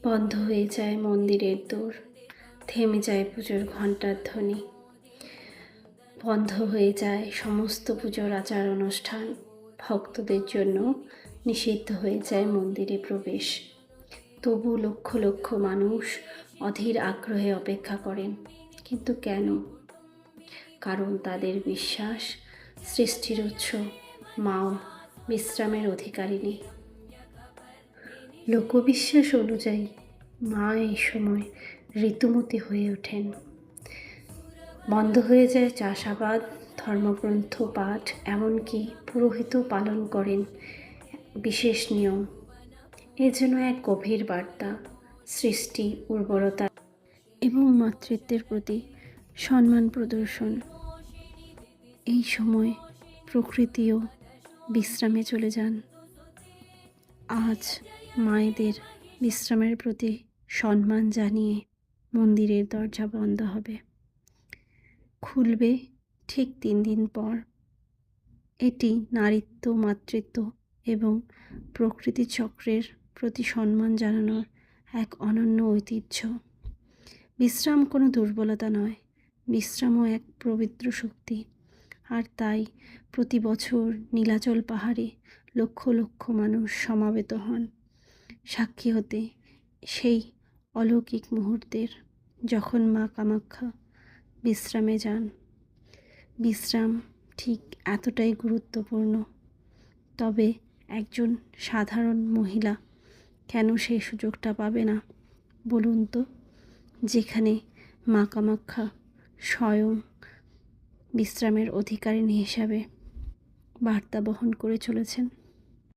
বন্ধ হয়ে যায় মন্দিরের দোর, থেমে যায় পুজোর ঘণ্টার ধ্বনি, বন্ধ হয়ে যায় সমস্ত পুজোর আচার অনুষ্ঠান। ভক্তদের জন্য নিষিদ্ধ হয়ে যায় মন্দিরে প্রবেশ। তবু লক্ষ লক্ষ মানুষ অধীর আগ্রহে অপেক্ষা করেন। কিন্তু কেন? কারণ তাদের বিশ্বাস, সৃষ্টির উৎস মাও বিশ্রামের অধিকারিণী। লোকবিশ্বাস অনুযায়ী মা এই সময় ঋতুমতী হয়ে ওঠেন। বন্ধ হয়ে যায় চাষাবাদ, ধর্মগ্রন্থ পাঠ, এমনকি পুরোহিতও পালন করেন বিশেষ নিয়ম। এ যেন এক গভীর বার্তা, সৃষ্টি, উর্বরতা এবং মাতৃত্বের প্রতি সম্মান প্রদর্শন। এই সময় প্রকৃতিও বিশ্রামে চলে যান। আজ মায়েদের বিশ্রামের প্রতি সম্মান জানিয়ে মন্দিরের দরজা বন্ধ হবে, খুলবে ঠিক 3 দিন পর। এটি নারীত্ব, মাতৃত্ব এবং প্রকৃতি চক্রের প্রতি সম্মান জানানোর এক অনন্য ঐতিহ্য। বিশ্রাম কোনো দুর্বলতা নয়, বিশ্রামও এক পবিত্র শক্তি। আর তাই প্রতি বছর নীলাচল পাহাড়ে লক্ষ লক্ষ মানুষ সমাবেত হন, সাক্ষী হতে সেই অলৌকিক মুহূর্তের, যখন মা কামাখ্যা বিশ্রামে যান। বিশ্রাম ঠিক এতটাই গুরুত্বপূর্ণ। তবে একজন সাধারণ মহিলা কেন সেই সুযোগটা পাবে না বলুন তো, যেখানে মা কামাখ্যা স্বয়ং বিশ্রামের অধিকারিণী হিসাবে বার্তা বহন করে চলেছেন।